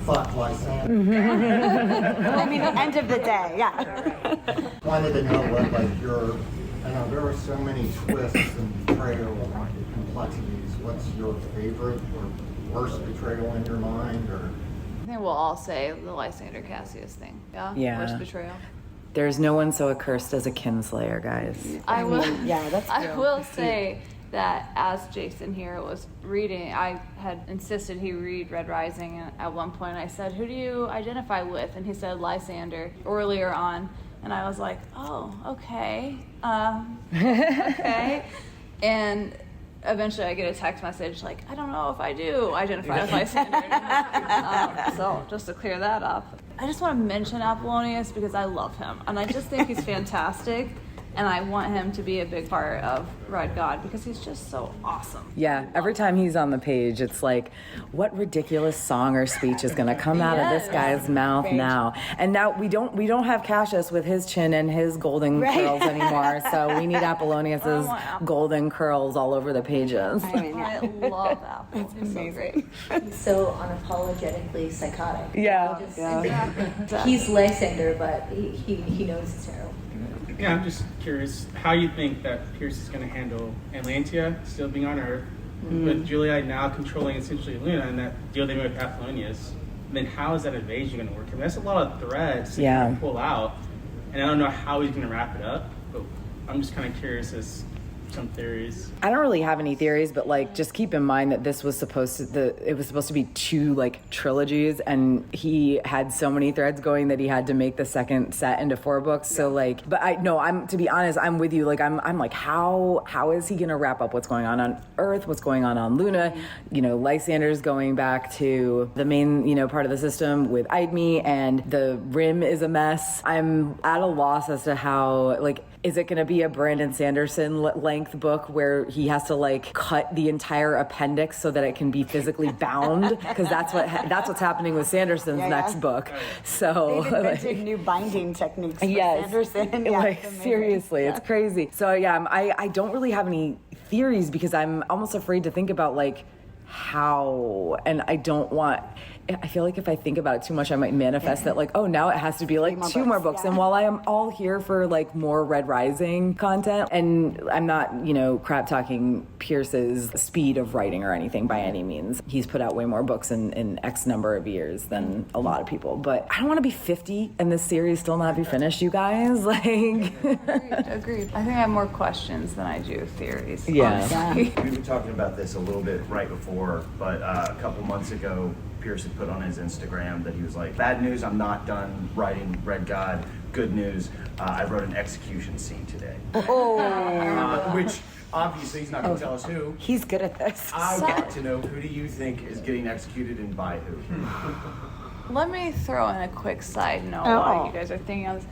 fuck Lysander. I mean, end of the day, yeah. Wanted to know what I know there were so many twists and betrayal and complexities. What's your favorite or worst betrayal in your mind? Or I think we'll all say the Lysander Cassius thing. Yeah. Yeah. Worst betrayal. There's no one so accursed as a kinslayer, guys. I will. Yeah, that's I true. will say that as Jason here was reading, I had insisted he read Red Rising, and at one point I said, "Who do you identify with?" And he said Lysander earlier on, and I was like, "Oh, okay, okay." And eventually I get a text message like, "I don't know if I do identify with Lysander." So just to clear that up, I just want to mention Apollonius because I love him, and I just think he's fantastic. And I want him to be a big part of Red God because he's just so awesome. Yeah, every time he's on the page, it's like, what ridiculous song or speech is going to come out of this guy's mouth now? And now we don't have Cassius with his chin and his golden curls anymore, so we need Apollonius's golden curls all over the pages. I love Apple. He's so great. He's so unapologetically psychotic. Yeah. He's Lysander, but he knows his hero. Yeah, I'm just curious how you think that Pierce is going to handle Atlantia still being on Earth, with Julia now controlling essentially Luna and that deal they made with Apollonius. And then how is that invasion going to work? I mean, that's a lot of threads to kind of pull out, and I don't know how he's going to wrap it up. But I'm just kind of curious as some theories. I don't really have any theories, but like just keep in mind that this was supposed to be 2 like trilogies, and he had so many threads going that he had to make the second set into 4 books. So like, but I'm to be honest, I'm with you. Like I'm like, how is he gonna wrap up what's going on Earth, what's going on Luna? You know, Lysander's going back to the main part of the system with Idme, and the Rim is a mess. I'm at a loss as to how like. Is it going to be a Brandon Sanderson length book where he has to like cut the entire appendix so that it can be physically bound? Because that's what's happening with Sanderson's next book. So they've invented new binding techniques for Sanderson. Yeah, like seriously, it's crazy. So yeah, I don't really have any theories because I'm almost afraid to think about like how, and I don't want. I feel like if I think about it too much, I might manifest that like, oh, now it has to be like 2 more books. And while I am all here for like more Red Rising content, and I'm not, crap talking Pierce's speed of writing or anything by any means. He's put out way more books in X number of years than a lot of people. But I don't want to be 50 and this series still not be finished, you guys. Like, Agreed. I think I have more questions than I do theories. Yeah. We were talking about this a little bit right before, but a couple months ago, Pierce had put on his Instagram that he was like, bad news, I'm not done writing Red God. Good news, I wrote an execution scene today. Which obviously he's not going to tell us who. He's good at this. I want to know, who do you think is getting executed and by who? Let me throw in a quick side note while you guys are thinking on this.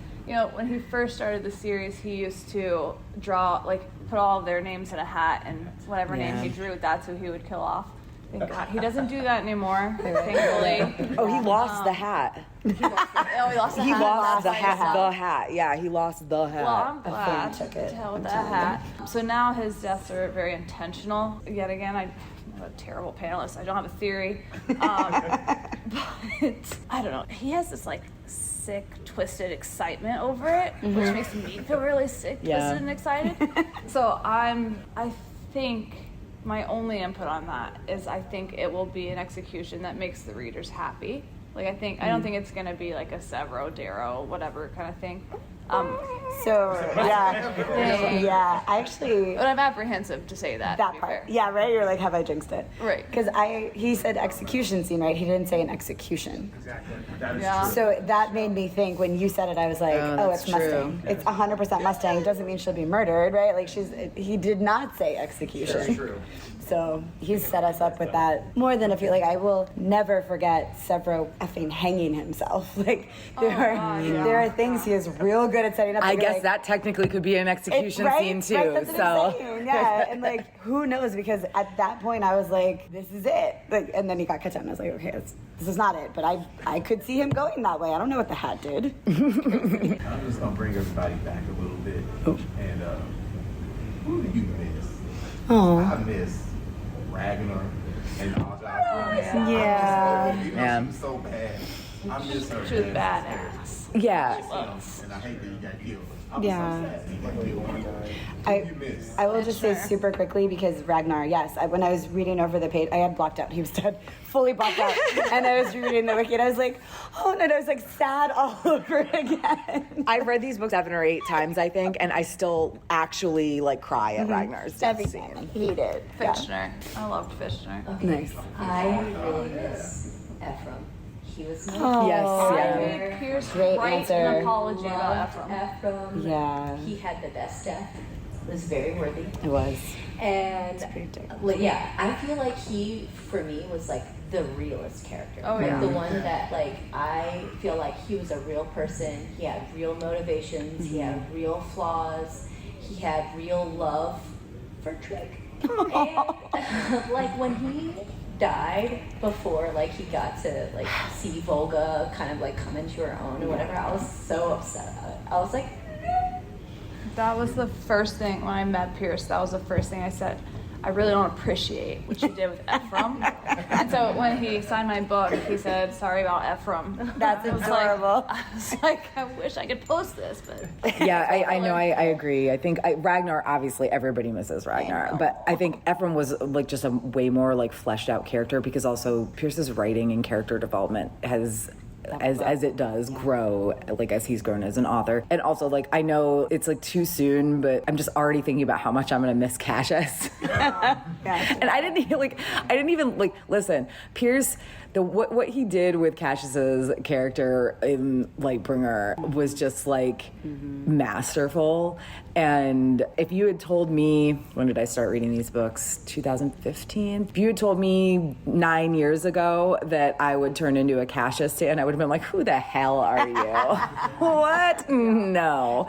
When he first started the series, he used to draw, put all of their names in a hat, and whatever name he drew, that's who he would kill off. Thank God. He doesn't do that anymore, thankfully. Oh, he lost the hat. He lost the He hat. lost the hat. The hat. Yeah, he lost the hat. Well, I'm glad to hell with that hat. So now his deaths are very intentional. Yet again, I'm a terrible panelist. I don't have a theory. But I don't know. He has this sick, twisted excitement over it, which makes me feel really sick, twisted, and excited. So I think my only input on that is I think it will be an execution that makes the readers happy. I don't think it's gonna be like a Severo, Darrow, whatever kind of thing. I actually. But I'm apprehensive to say that. That to be part. fair. Yeah, right? You're like, have I jinxed it? Right. Because he said execution scene, right? He didn't say an execution. Exactly. That is true. So that made me think, when you said it, I was like, it's Mustang. It's 100% Mustang. Doesn't mean she'll be murdered, right? He did not say execution. That's true. So he's set us up with that more than a few. I will never forget Severo effing hanging himself. There are things he is real good at setting up. I guess that technically could be an execution scene too. Right, that's what I'm saying. Yeah, and who knows? Because at that point I was like, this is it. And then he got cut out, and I was like, okay, this is not it. But I could see him going that way. I don't know what the hat did. I'm just gonna bring everybody back a little bit. And who do you miss? I miss Ragnar and Aja. Yeah. She was so bad. I miss her. She was badass. Yeah. And I hate that he got killed. I was Yeah. so sad he got killed. Who you miss? I will just say super quickly, because Ragnar, yes, when I was reading over the page, I had blocked out. He was dead, fully blocked out. And I was reading the wiki, and I was like, oh, and I was sad all over again. I've read these books 7 or 8 times, I think, and I still actually cry at Ragnar's death scene. Hate it. Fitchner. I loved Fitchner. Nice. I really miss Ephraim. He was Yes, Pierce Great writes answer. an apology about Ephraim. Ephraim. Yeah. He had the best death. It was very worthy. It was. And predictable. yeah, I feel like he, for me, was the realest character. Oh, yeah. The one that I feel like he was a real person. He had real motivations. He had real flaws. He had real love for Trick. And when he died before he got to see Volga kind of come into her own or whatever, I was so upset about it. I was like, That was the first thing when I met Pierce. That was the first thing I said. I really don't appreciate what you did with Ephraim. And so when he signed my book, he said, sorry about Ephraim. That's adorable. I was like, I wish I could post this, but. Yeah, I know, I agree. I think Ragnar, obviously everybody misses Ragnar, but I think Ephraim was just a way more fleshed out character, because also Pierce's writing and character development has, as it does, grow as he's grown as an author. And also I know it's too soon, but I'm just already thinking about how much I'm gonna miss Cassius. And I didn't even listen, Pierce, what he did with Cassius's character in Lightbringer was just masterful. And if you had told me, when did I start reading these books? 2015. If you had told me 9 years ago that I would turn into a Cassius stan, I would have been like, who the hell are you? What? No.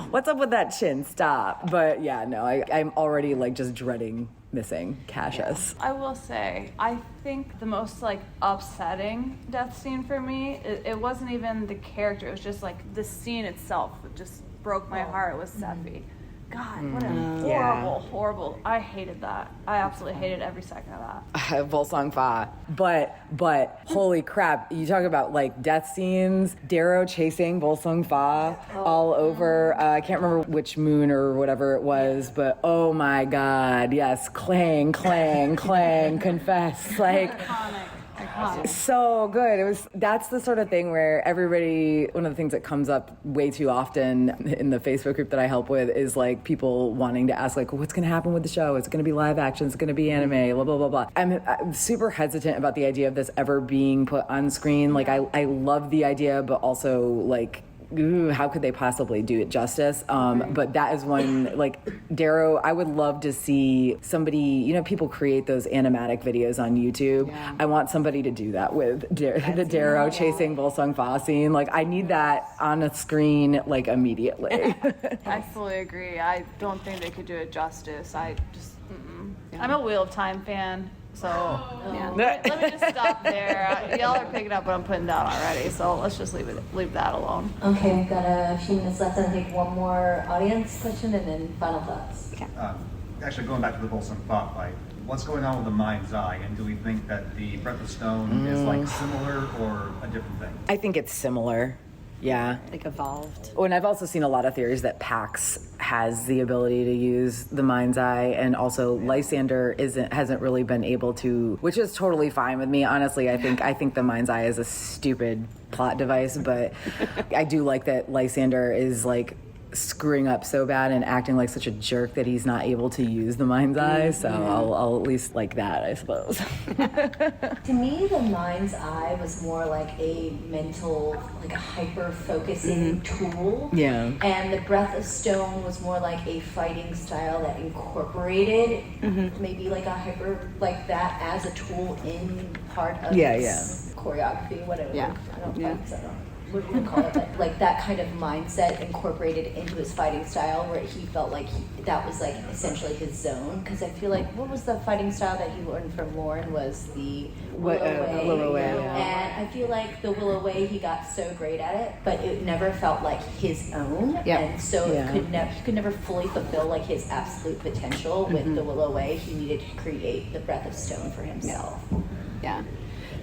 What's up with that chin? Stop. But yeah, no, I'm already just dreading missing Cassius. I will say, I think the most upsetting death scene for me, it wasn't even the character, it was just the scene itself. It just broke my heart with Sephi. God, what a horrible. I hated that. I absolutely hated every second of that. Volsung Fa. But holy crap, you talk about like death scenes, Darrow chasing Volsung Fa all over, I can't remember which moon or whatever it was, but oh my God, yes, clang, clang, clang, confess, like... Iconic. So good. That's the sort of thing where everybody, one of the things that comes up way too often in the Facebook group that I help with is like people wanting to ask like, what's going to happen with the show? Is it going to be live action? Is it going to be anime? Blah, blah, blah, blah. I'm super hesitant about the idea of this ever being put on screen. Like I love the idea, but also like, ooh, how could they possibly do it justice? But that is one, like, Darrow, I would love to see somebody, you know, people create those animatic videos on YouTube. Yeah. I want somebody to do that with the Darrow chasing Volsung Fa scene. Like, I need that on a screen, like, immediately. I fully agree. I don't think they could do it justice. I just, I'm a Wheel of Time fan. So let me just stop there. Y'all are picking up what I'm putting down already, so let's just leave that alone. Okay, we've got a few minutes left. I'll take one more audience question and then final thoughts. Okay. Actually, going back to the Volsung Fa fight, what's going on with the Mind's Eye, and do we think that the Breath of Stone is like similar or a different thing? I think it's similar. Yeah. Like evolved. Oh, and I've also seen a lot of theories that Pax has the ability to use the Mind's Eye, and also Lysander hasn't really been able to, which is totally fine with me. Honestly, I think the Mind's Eye is a stupid plot device, but I do like that Lysander is like screwing up so bad and acting like such a jerk that he's not able to use the Mind's Eye. So I'll at least like that, I suppose. To me, the Mind's Eye was more like a mental, like a hyper-focusing tool. Yeah. And the Breath of Stone was more like a fighting style that incorporated maybe like a hyper, like that as a tool in part of its choreography, whatever. Yeah. I don't know what do you call it, but like that kind of mindset incorporated into his fighting style where he felt like that was like essentially his zone. Because I feel like, what was the fighting style that he learned from Lauren was the Willow Way. And I feel like the Willow Way, he got so great at it, but it never felt like his own. And so he could never fully fulfill like his absolute potential with the Willow Way. He needed to create the Breath of Stone for himself. Yeah.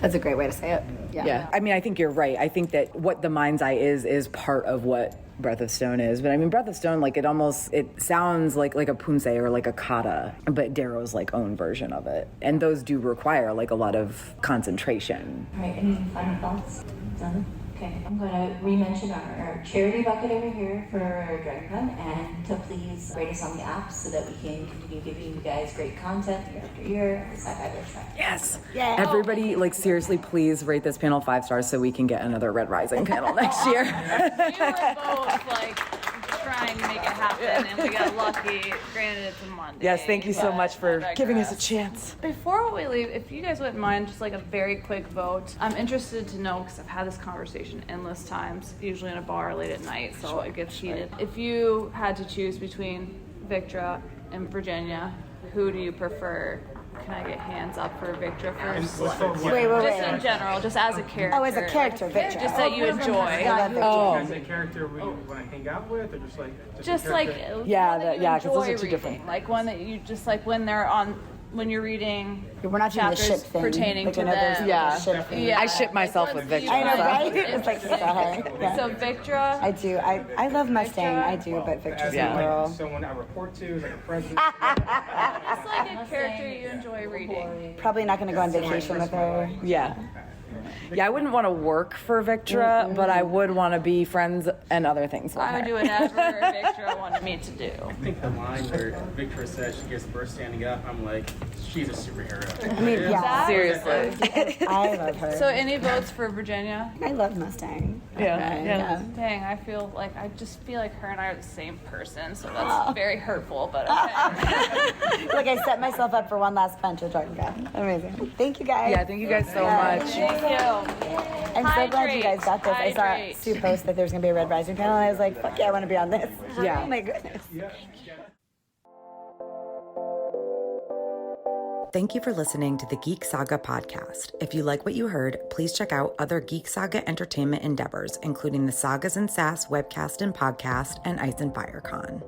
That's a great way to say it. Yeah. I mean, I think you're right. I think that what the Mind's Eye is part of what Breath of Stone is. But I mean, Breath of Stone, like it sounds like a punse or like a kata, but Darrow's like own version of it. And those do require like a lot of concentration. All right, any final thoughts? Done? Okay, I'm going to re-mention our charity bucket over here for DragonCon, and to please rate us on the app so that we can continue giving you guys great content year after year. The Sci-Fi Literature. Yes. Yeah. Everybody, like seriously, please rate this panel 5 stars so we can get another Red Rising panel next year. We were both like trying to make it happen, and we got lucky. Granted, it's a Monday. Yes, thank you so much for giving us a chance. Before we leave, if you guys wouldn't mind, just like a very quick vote. I'm interested to know, because I've had this conversation endless times, usually in a bar late at night, so it gets heated. If you had to choose between Victra and Virginia, who do you prefer? Can I get hands up for Victra first? Wait. Just in general, just as a character. Oh, as a character, Victra. Just that you enjoy. As a character we want to hang out with, or just like because those are two different. Like one that you just like when they're on. When you're reading we're not doing the ship thing pertaining to them. I ship myself with Victra. I know, right? It's like So Victra. I do. I love Mustang. I do, but Victra's my girl. Someone I report to is like a president. Just like a character you enjoy reading. Probably not going to go on vacation with her. Yeah, I wouldn't want to work for Victra, but I would want to be friends and other things with her. I would do whatever Victra wanted me to do. I think the line where Victra says she gets birth standing up, I'm like, she's a superhero. I mean, seriously. I love her. So any votes for Virginia? I love Mustang. Yeah. Dang, I feel like her and I are the same person, so that's very hurtful, but okay. Like I set myself up for one last punch with DragonCon. Amazing. Thank you guys. Yeah, thank you guys so much. Thank you. I'm so glad you guys got this. I saw Sue post that there's going to be a Red Rising panel, and I was like, fuck yeah, I want to be on this. Yeah. Oh my goodness. Thank you for listening to the Geek Saga podcast. If you like what you heard, please check out other Geek Saga entertainment endeavors, including the Sagas and Sass webcast and podcast and Ice and Fire Con.